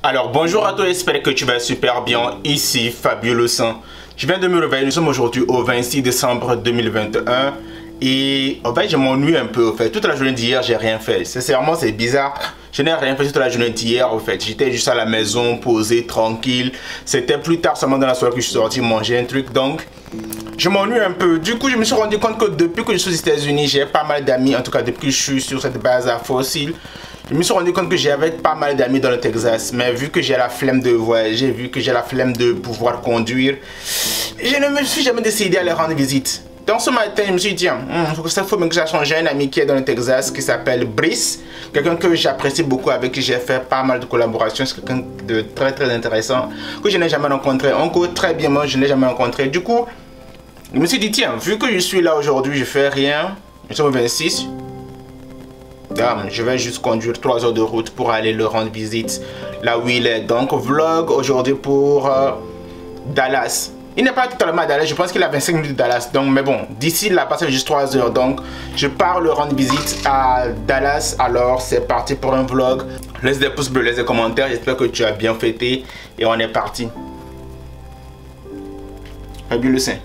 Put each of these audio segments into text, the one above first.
Alors bonjour à toi, j'espère que tu vas super bien. Ici Fabio Le Saint. Je viens de me réveiller, nous sommes aujourd'hui au 26 décembre 2021. Et en fait je m'ennuie un peu. En fait, toute la journée d'hier j'ai rien fait. Sincèrement c'est bizarre. Je n'ai rien fait toute la journée d'hier en fait. J'étais juste à la maison, posé, tranquille. C'était plus tard seulement dans la soirée que je suis sorti manger un truc. Donc je m'ennuie un peu. Du coup je me suis rendu compte que depuis que je suis aux États-Unis, j'ai pas mal d'amis. En tout cas depuis que je suis sur cette base à Fossil, je me suis rendu compte que j'avais pas mal d'amis dans le Texas. Mais vu que j'ai la flemme de voyager, vu que j'ai la flemme de pouvoir conduire, je ne me suis jamais décidé à leur rendre visite. Donc ce matin, je me suis dit, tiens, il faut même que j'aille un ami qui est dans le Texas, qui s'appelle Brice. Quelqu'un que j'apprécie beaucoup, avec qui j'ai fait pas mal de collaborations. C'est quelqu'un de très intéressant, que je n'ai jamais rencontré. On court très bien, moi je n'ai jamais rencontré. Du coup, je me suis dit, tiens, vu que je suis là aujourd'hui, je fais rien. Nous sommes au 26. Je vais juste conduire 3 heures de route pour aller le rendre visite là où il est. Donc vlog aujourd'hui pour Dallas. Il n'est pas totalement à Dallas, je pense qu'il a 25 minutes de Dallas. Donc mais bon, d'ici là, passer juste 3 heures. Donc je pars le rendre visite à Dallas. Alors c'est parti pour un vlog. Laisse des pouces bleus, laisse des commentaires. J'espère que tu as bien fêté. Et on est parti. Fabio Le Saint.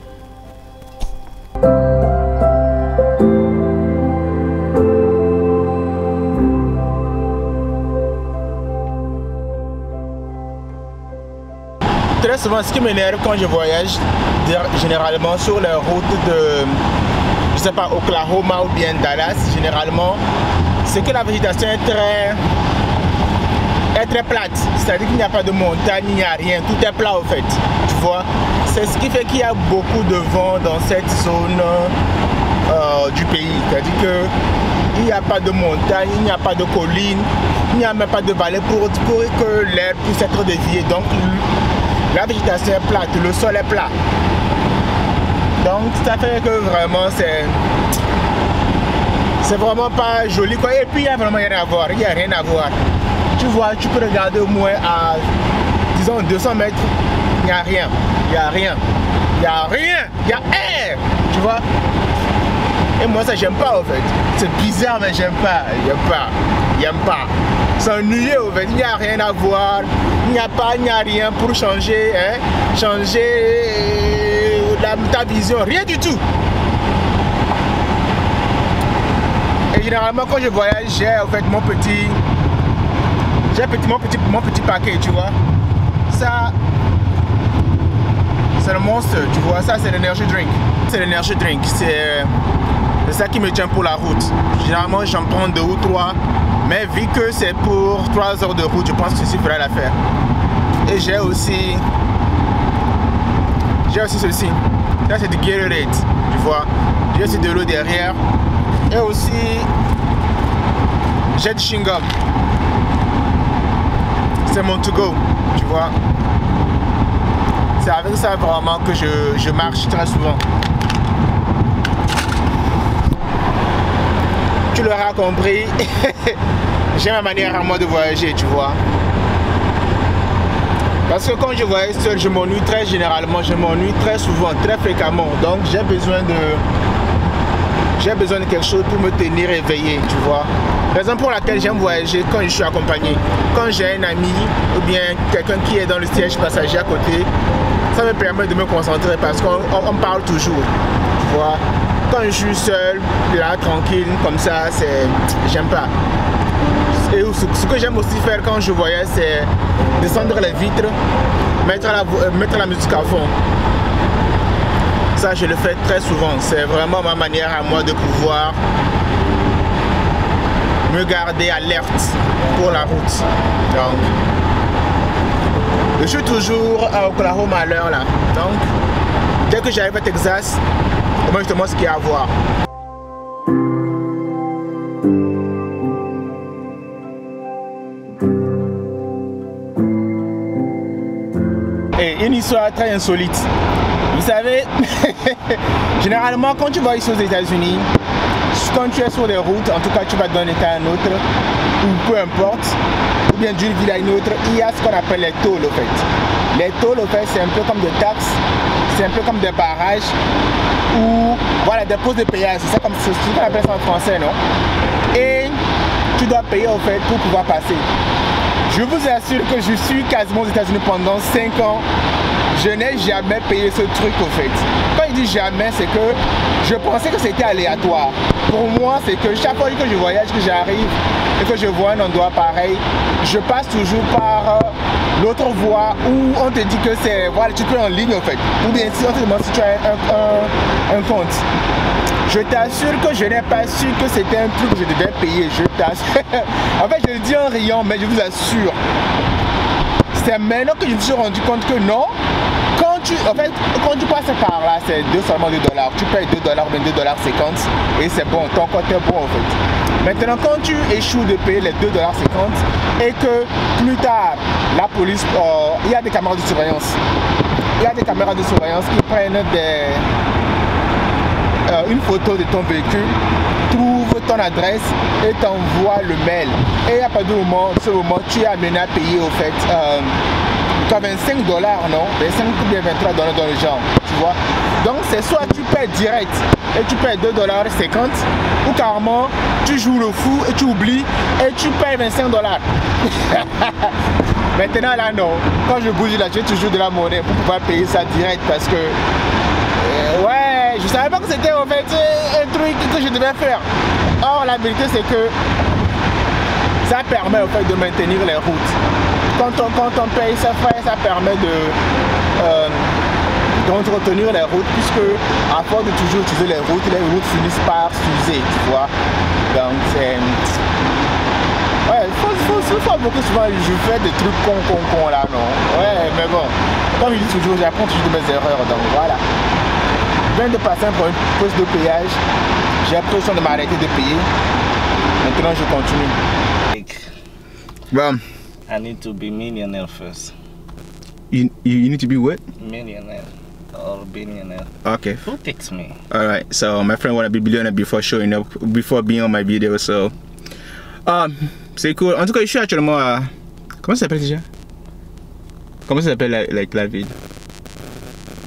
Très souvent, ce qui m'énerve quand je voyage, généralement sur les routes de, je sais pas, Oklahoma ou bien Dallas, généralement, c'est que la végétation est très plate. C'est-à-dire qu'il n'y a pas de montagne, il n'y a rien, tout est plat au fait. Tu vois, c'est ce qui fait qu'il y a beaucoup de vent dans cette zone du pays. C'est-à-dire qu'il n'y a pas de montagne, il n'y a pas de collines, il n'y a même pas de vallée pour que l'air puisse être dévié. Donc, la végétation est plate, le sol est plat. Donc ça fait que vraiment c'est vraiment pas joli quoi. Et puis il n'y a vraiment rien à voir, il n'y a rien à voir. Tu vois, tu peux regarder au moins à disons 200 mètres, il n'y a rien, il n'y a rien, il n'y a rien, il y a air, tu vois. Et moi ça j'aime pas en fait. C'est bizarre mais j'aime pas, j'aime pas. C'est ennuyeux en fait, il n'y a rien à voir, il n'y a rien pour changer, hein, changer ta vision, rien du tout. Et généralement quand je voyage, j'ai en fait mon petit paquet, tu vois. Ça, c'est le Monster, tu vois, ça c'est l'Energy Drink. C'est l'Energy Drink, c'est ça qui me tient pour la route. Généralement j'en prends 2 ou 3. Mais vu que c'est pour 3 heures de route, je pense que ceci fera l'affaire. Et j'ai aussi ceci. Là c'est du Gatorade, tu vois. J'ai aussi de l'eau derrière. Et aussi j'ai du chewing gum. C'est mon to go, tu vois. C'est avec ça vraiment que je marche très souvent. Tu l'auras compris, j'ai ma manière à moi de voyager, tu vois. Parce que quand je voyage seul, je m'ennuie très généralement, je m'ennuie très souvent, très fréquemment. Donc j'ai besoin de quelque chose pour me tenir éveillé, tu vois. Raison pour laquelle j'aime voyager quand je suis accompagné. Quand j'ai un ami ou bien quelqu'un qui est dans le siège passager à côté, ça me permet de me concentrer parce qu'on parle toujours, tu vois. Quand je suis seul, là, tranquille, comme ça, j'aime pas. Et ce que j'aime aussi faire quand je voyage, c'est descendre les vitres, mettre la musique à fond. Ça, je le fais très souvent. C'est vraiment ma manière à moi de pouvoir me garder alerte pour la route. Donc, je suis toujours à Oklahoma à l'heure là. Donc, dès que j'arrive à Texas, moi je te montre ce qu'il y a à voir. Et une histoire très insolite. Vous savez, généralement quand tu vas ici aux États-Unis, quand tu es sur les routes, en tout cas tu vas d'un état à un autre, ou peu importe, ou bien d'une ville à une autre, il y a ce qu'on appelle les tolls au fait. Les tolls au fait c'est un peu comme des taxes, c'est un peu comme des barrages, ou voilà des postes de péage, c'est ça comme ce qu'on appelle ça en français, non? Et tu dois payer en fait pour pouvoir passer. Je vous assure que je suis quasiment aux États-Unis pendant 5 ans. Je n'ai jamais payé ce truc au fait. Quand il dit jamais, c'est que je pensais que c'était aléatoire. Pour moi, c'est que chaque fois que je voyage, que j'arrive et que je vois un endroit pareil, je passe toujours par l'autre voie où on te dit que c'est, voilà, tu peux en ligne en fait. Ou bien si on te demande si tu as un compte. Je t'assure que je n'ai pas su que c'était un truc que je devais payer. Je t'assure. En fait, je le dis en riant, mais je vous assure. C'est maintenant que je me suis rendu compte que non. Quand tu passes par là, c'est seulement $2. Tu payes $2 ou bien $2,50 et c'est bon, ton compte est bon en fait. Maintenant, quand tu échoues de payer les $2,50 et que plus tard, la police, il y a des caméras de surveillance. Il y a des caméras de surveillance qui prennent une photo de ton véhicule, trouve ton adresse et t'envoie le mail. Et à partir de ce moment, tu es amené à payer au fait tu as $25, non? 25 ou bien $23 dans le genre, tu vois. Donc c'est soit tu paies direct et tu payes $2,50 ou carrément tu joues le fou et tu oublies et tu payes $25. Maintenant là non, quand je bouge là, j'ai toujours de la monnaie pour pouvoir payer ça direct parce que ouais, je savais pas que c'était en fait un truc que je devais faire. Or la vérité c'est que ça permet en fait de maintenir les routes. Quand on paye ça, ça permet de retenir les routes puisque à force de toujours utiliser les routes finissent par s'user, tu vois. Donc c'est... Ouais, faut beaucoup souvent, je fais des trucs con là, non. Ouais, mais bon, comme je dis toujours, j'apprends toujours de mes erreurs, donc voilà. Je viens de passer pour une pause de péage, j'ai l'impression de m'arrêter de payer. Maintenant je continue. Bon. I need to be millionaire first. You need to be what? Millionaire or billionaire. Okay. Who takes me? Alright, so my friend wanna be billionaire before showing up, before being on my video, so... c'est cool. En tout cas, je suis actuellement à... Comment ça s'appelle déjà? Comment ça s'appelle la ville?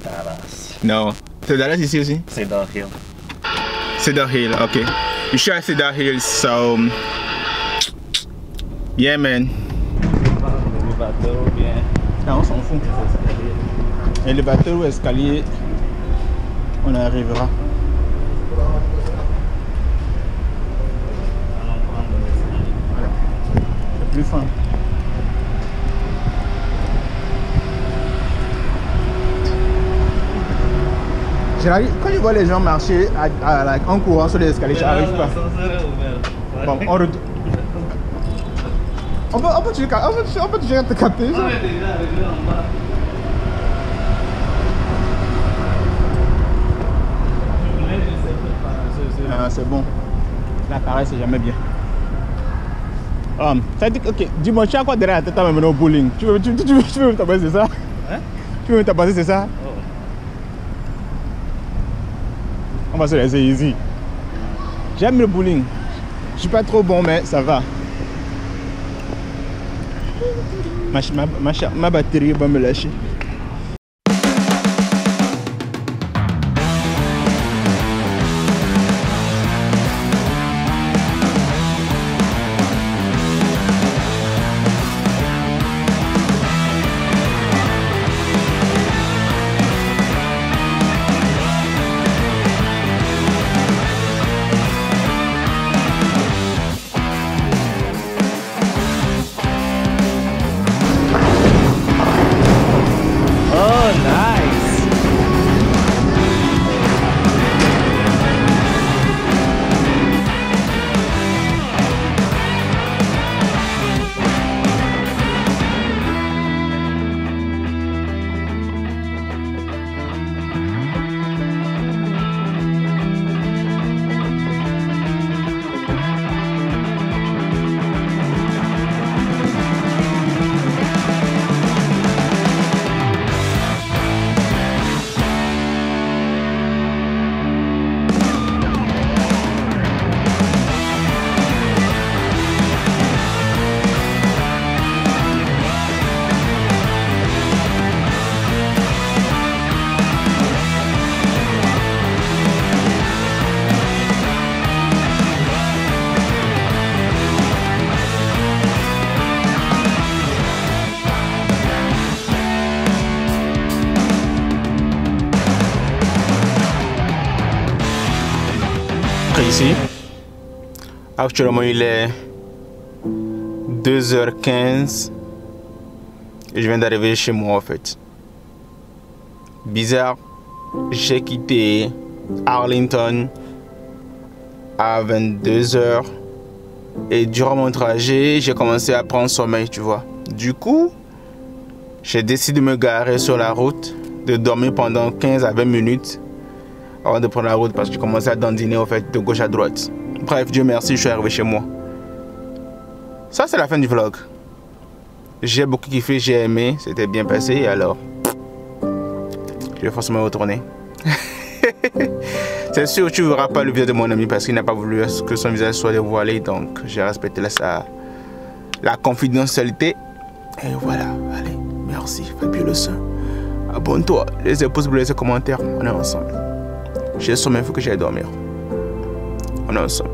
Dallas. Non. C'est Dallas ici aussi? Cedar Hill. Cedar Hill, ok. Je suis à Cedar Hill, so... Yeah, man. Élévateur ou bien... Ah, on s'en fout. Élévateur ou escalier, on arrivera. Voilà. C'est plus fin. Quand je vois les gens marcher en courant sur les escaliers, j'arrive pas. Bon, on peut toujours te capter ça. C'est bon. L'appareil c'est jamais bien. Ça dit, ok, dis-moi, tu as quoi derrière la tête à me mener au bowling? Tu veux me tabasser, c'est ça? Hein? Tu veux me tabasser, c'est ça? Oh. On va se laisser easy. J'aime le bowling. Je suis pas trop bon, mais ça va. Ma batterie va me lâcher. ici. Actuellement, il est 2h15 et je viens d'arriver chez moi en fait. Bizarre, j'ai quitté Arlington à 22h et durant mon trajet, j'ai commencé à prendre sommeil, tu vois. Du coup, j'ai décidé de me garer sur la route, de dormir pendant 15 à 20 minutes avant de prendre la route parce que je commençais à dandiner en fait de gauche à droite. Bref, Dieu merci, je suis arrivé chez moi. Ça, c'est la fin du vlog. J'ai beaucoup kiffé, j'ai aimé, c'était bien passé et alors, je vais forcément retourner. C'est sûr que tu ne verras pas le visage de mon ami parce qu'il n'a pas voulu que son visage soit dévoilé, donc j'ai respecté la confidentialité. Et voilà, allez, merci Fabio le Saint. Abonne-toi, laisse des pouces bleus, laisse des commentaires, on est ensemble. J'ai sommeil, il faut que j'aille dormir. On est ensemble.